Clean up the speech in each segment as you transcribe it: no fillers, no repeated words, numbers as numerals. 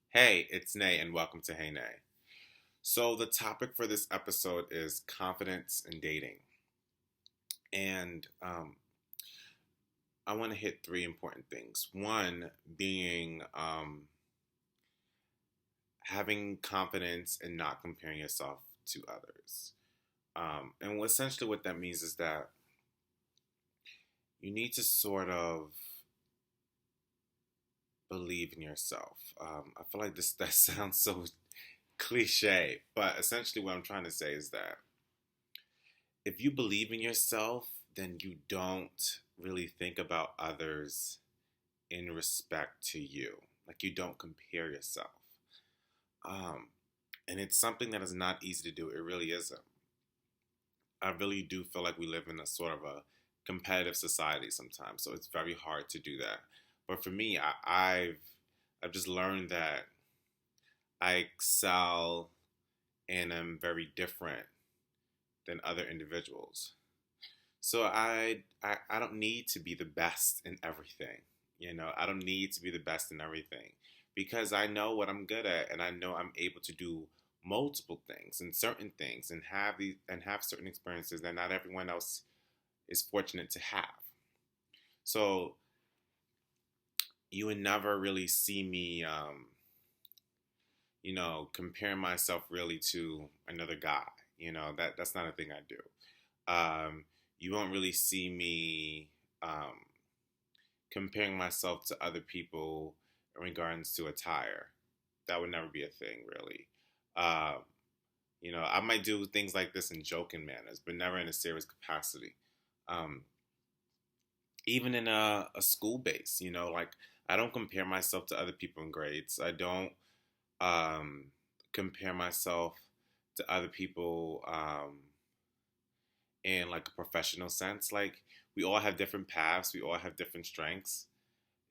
Hey, it's Nay, and welcome to Hey Nay. So, the topic for this episode is confidence in dating. And I want to hit three important things. One being having confidence and not comparing yourself to others. And essentially, what that means is that you need to sort of believe in yourself. I feel like that sounds so cliche, but essentially, what I'm trying to say is that if you believe in yourself, then you don't really think about others in respect to you. Like you don't compare yourself. Um, and it's something that is not easy to do. It really isn't. I really do feel like we live in a sort of a competitive society sometimes, so it's very hard to do that. But for me, I've just learned that I excel and I'm very different than other individuals. So I don't need to be the best in everything. I don't need to be the best in everything because I know what I'm good at and I know I'm able to do multiple things and certain things and have certain experiences that not everyone else is fortunate to have. So you would never really see me comparing myself really to another guy. That's not a thing I do. You won't really see me comparing myself to other people in regards to attire. That would never be a thing, really. Um, I might do things like this in joking manners, but never in a serious capacity. Um, Even in a school base, like I don't compare myself to other people in grades. I don't um, compare myself to other people in like a professional sense. Like we all have different paths, we all have different strengths.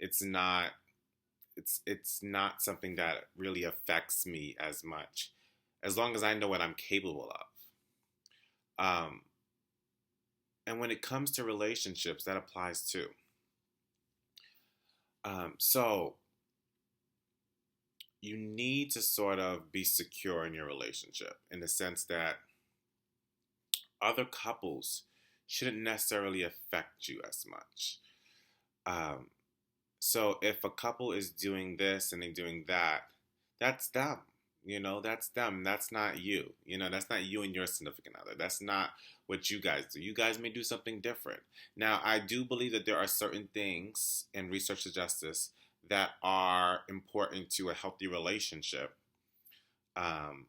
It's not it's not something that really affects me as much, as long as I know what I'm capable of. Um, and when it comes to relationships, that applies too. So you need to sort of be secure in your relationship in the sense that other couples shouldn't necessarily affect you as much. Um, So if a couple is doing this and they're doing that, that's them. That's them. That's not you. That's not you and your significant other. That's not what you guys do. You guys may do something different. Now, I do believe that there are certain things, and research suggests this, that are important to a healthy relationship. Um,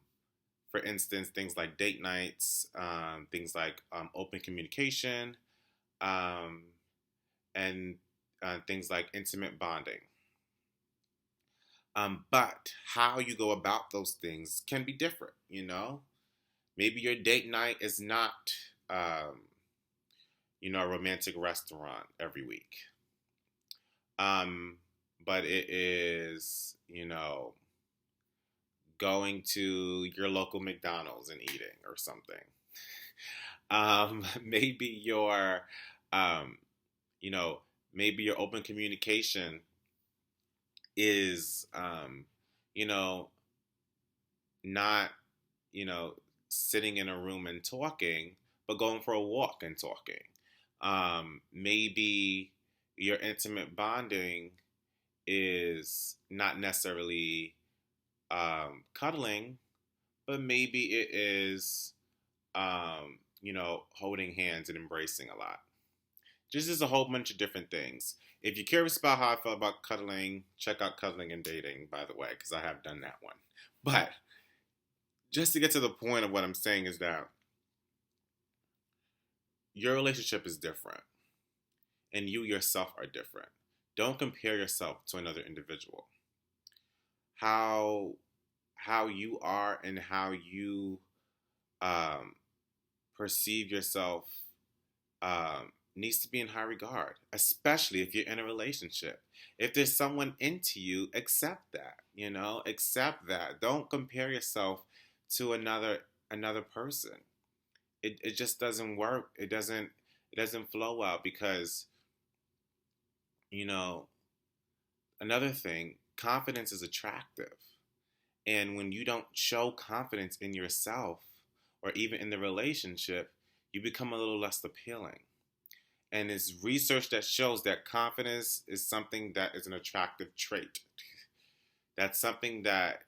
for instance, things like date nights, things like open communication, um, and things like intimate bonding. But how you go about those things can be different, Maybe your date night is not, um, a romantic restaurant every week. Um, but it is, going to your local McDonald's and eating or something. Maybe um, you know, maybe your open communication is, you know, not, you know, sitting in a room and talking, but going for a walk and talking. Maybe your intimate bonding is not necessarily cuddling, but maybe it is, holding hands and embracing a lot. Just a whole bunch of different things. If you're curious about how I feel about cuddling, check out Cuddling and Dating, by the way, because I have done that one. But just to get to the point of what I'm saying is that your relationship is different and you yourself are different. Don't compare yourself to another individual. How you are and how you um, perceive yourself needs to be in high regard, especially if you're in a relationship. If there's someone into you, accept that. Accept that. Don't compare yourself to another person. It just doesn't work. It doesn't flow well because you know another thing, confidence is attractive. And when you don't show confidence in yourself or even in the relationship, you become a little less appealing. And it's research that shows that confidence is something that is an attractive trait. That's something that,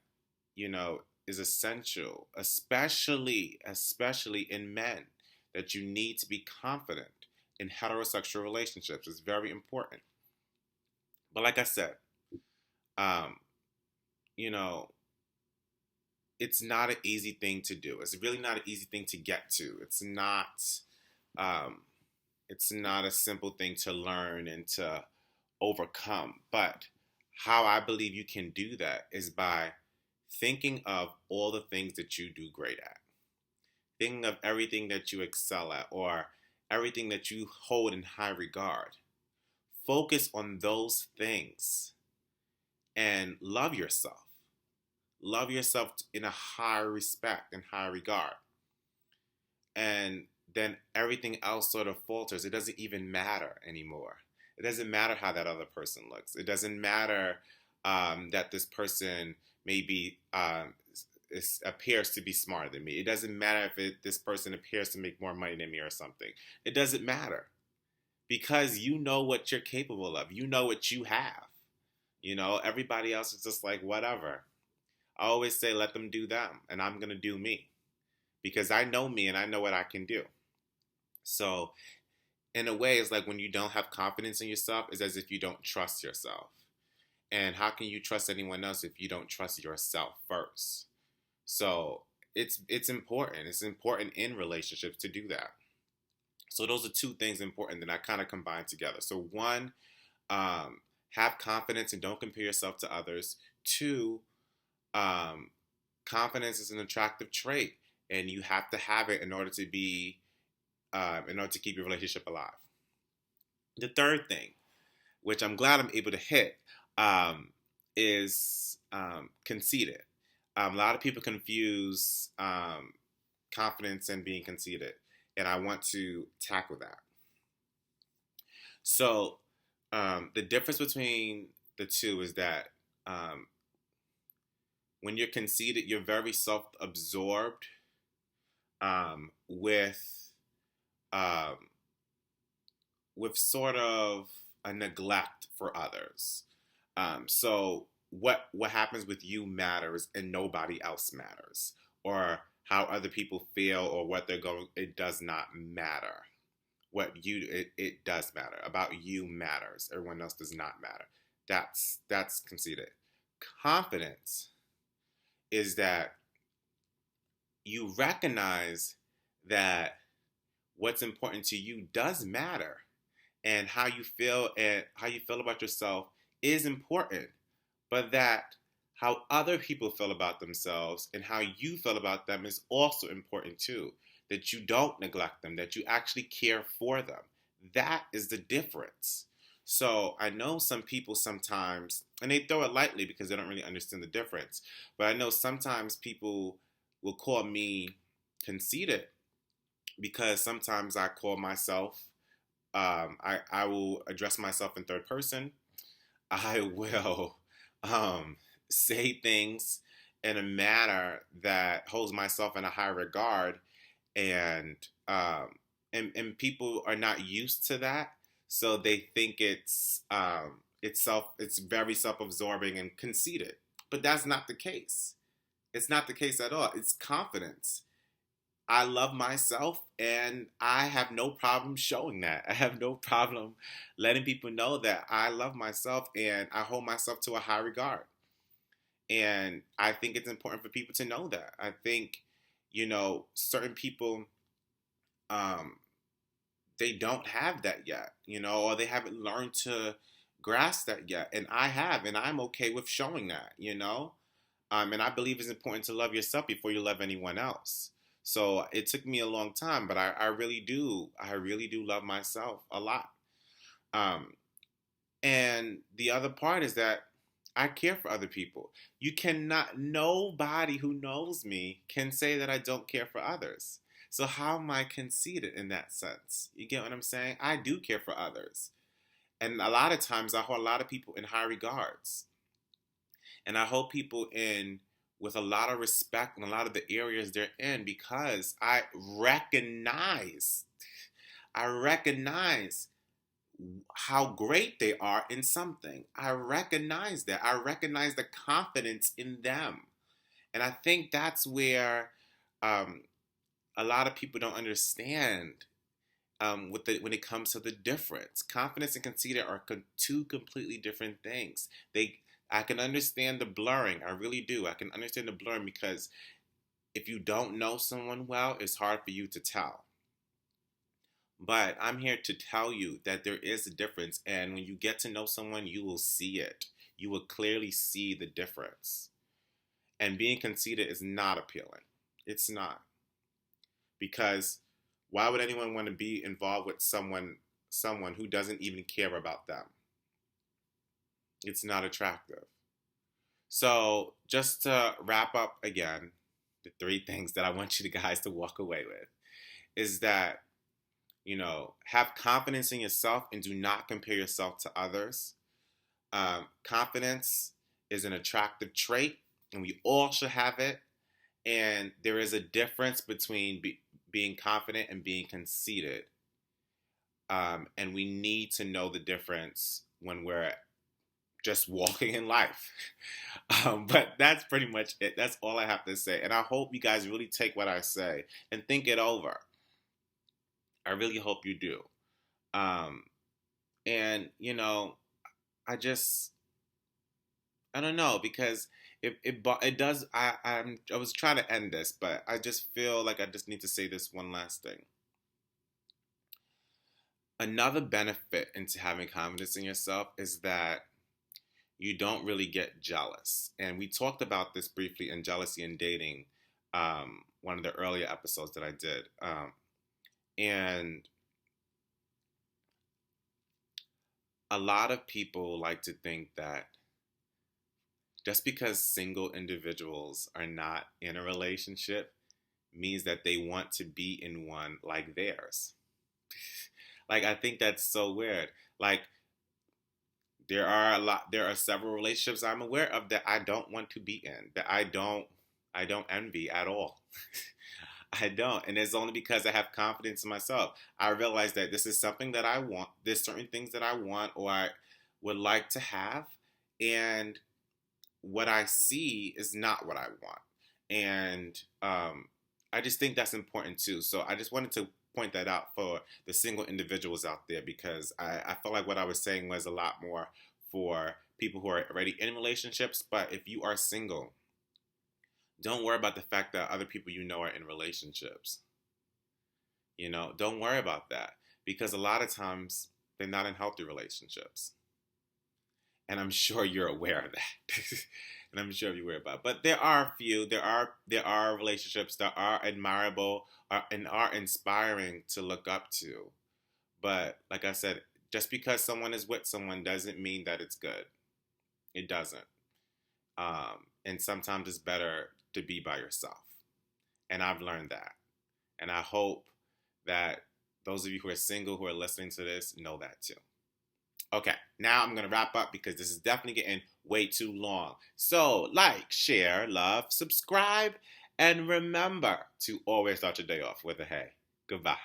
is essential, especially in men, that you need to be confident in heterosexual relationships. It's very important. But like I said, um, you know, it's not an easy thing to do. It's really not an easy thing to get to. Um, it's not a simple thing to learn and to overcome. But how I believe you can do that is by thinking of all the things that you do great at, thinking of everything that you excel at, or everything that you hold in high regard. Focus on those things and love yourself. Love yourself in a high respect and high regard. And then everything else sort of falters. It doesn't even matter anymore. It doesn't matter how that other person looks. It doesn't matter that this person maybe appears to be smarter than me. It doesn't matter if this person appears to make more money than me or something. It doesn't matter because you know what you're capable of. You know what you have. Everybody else is just like, whatever. I always say, let them do them, and I'm going to do me because I know me and I know what I can do. So in a way, it's like when you don't have confidence in yourself, it's as if you don't trust yourself. And how can you trust anyone else if you don't trust yourself first? So it's important. It's important in relationships to do that. So those are two things important that I kind of combine together. So one, have confidence and don't compare yourself to others. Two, confidence is an attractive trait, and you have to have it in order to keep your relationship alive. The third thing, which I'm glad I'm able to hit, is conceited. A lot of people confuse confidence and being conceited, and I want to tackle that. So the difference between the two is that when you're conceited, you're very self-absorbed with sort of a neglect for others. So what happens with you matters and nobody else matters, or how other people feel or what they're going. It does not matter. It does matter. About you matters. Everyone else does not matter. That's conceited. Confidence is that you recognize that what's important to you does matter, and how you feel about yourself is important, but that how other people feel about themselves and how you feel about them is also important too. That you don't neglect them, that you actually care for them. That is the difference. So I know some people sometimes, and they throw it lightly because they don't really understand the difference, but I know sometimes people will call me conceited because sometimes I call myself, I will address myself in third person. I will say things in a manner that holds myself in a high regard, and people are not used to that, so they think it's very self-absorbing and conceited. But that's not the case. It's not the case at all. It's confidence. I love myself, and I have no problem showing that. I have no problem letting people know that I love myself and I hold myself to a high regard. And I think it's important for people to know that. I think, certain people, they don't have that yet, or they haven't learned to grasp that yet. And I have, and I'm okay with showing that. And I believe it's important to love yourself before you love anyone else. So it took me a long time, but I really do. I really do love myself a lot. And the other part is that I care for other people. Nobody who knows me can say that I don't care for others. So how am I conceited in that sense? You get what I'm saying? I do care for others. And a lot of times I hold a lot of people in high regards. And I hold people in with a lot of respect in a lot of the areas they're in because I recognize how great they are in something. I recognize that. I recognize the confidence in them. And I think that's where um, a lot of people don't understand when it comes to the difference. Confidence and conceit are two completely different things. I can understand the blurring. I really do. I can understand the blurring because if you don't know someone well, it's hard for you to tell. But I'm here to tell you that there is a difference. And when you get to know someone, you will see it. You will clearly see the difference. And being conceited is not appealing. It's not. Because why would anyone want to be involved with someone who doesn't even care about them? It's not attractive. So just to wrap up again, the 3 things that I want you guys to walk away with is that, have confidence in yourself and do not compare yourself to others. Confidence is an attractive trait, and we all should have it. And there is a difference between being confident and being conceited. And we need to know the difference when we're just walking in life. But that's pretty much it. That's all I have to say. And I hope you guys really take what I say and think it over. I really hope you do. And I don't know, because it does. I was trying to end this, but I just feel like I just need to say this one last thing. Another benefit into having confidence in yourself is that you don't really get jealous. And we talked about this briefly in Jealousy and Dating, one of the earlier episodes that I did. And a lot of people like to think that just because single individuals are not in a relationship means that they want to be in one like theirs. Like, I think that's so weird. Like, there are several relationships I'm aware of that I don't want to be in, that I don't envy at all. I don't. And it's only because I have confidence in myself. I realize that this is something that I want. There's certain things that I want or I would like to have. And what I see is not what I want. And I just think that's important too. So I just wanted to point that out for the single individuals out there, because I felt like what I was saying was a lot more for people who are already in relationships. But if you are single, don't worry about the fact that other people are in relationships. Don't worry about that, because a lot of times they're not in healthy relationships. And I'm sure you're aware of that. And I'm sure you're aware about it. But there are a few, there are relationships that are admirable and are inspiring to look up to. But like I said, just because someone is with someone doesn't mean that it's good. It doesn't. And sometimes it's better to be by yourself. And I've learned that. And I hope that those of you who are single, who are listening to this, know that too. Okay, now I'm going to wrap up because this is definitely getting way too long. So, like, share, love, subscribe, and remember to always start your day off with a hey. Goodbye.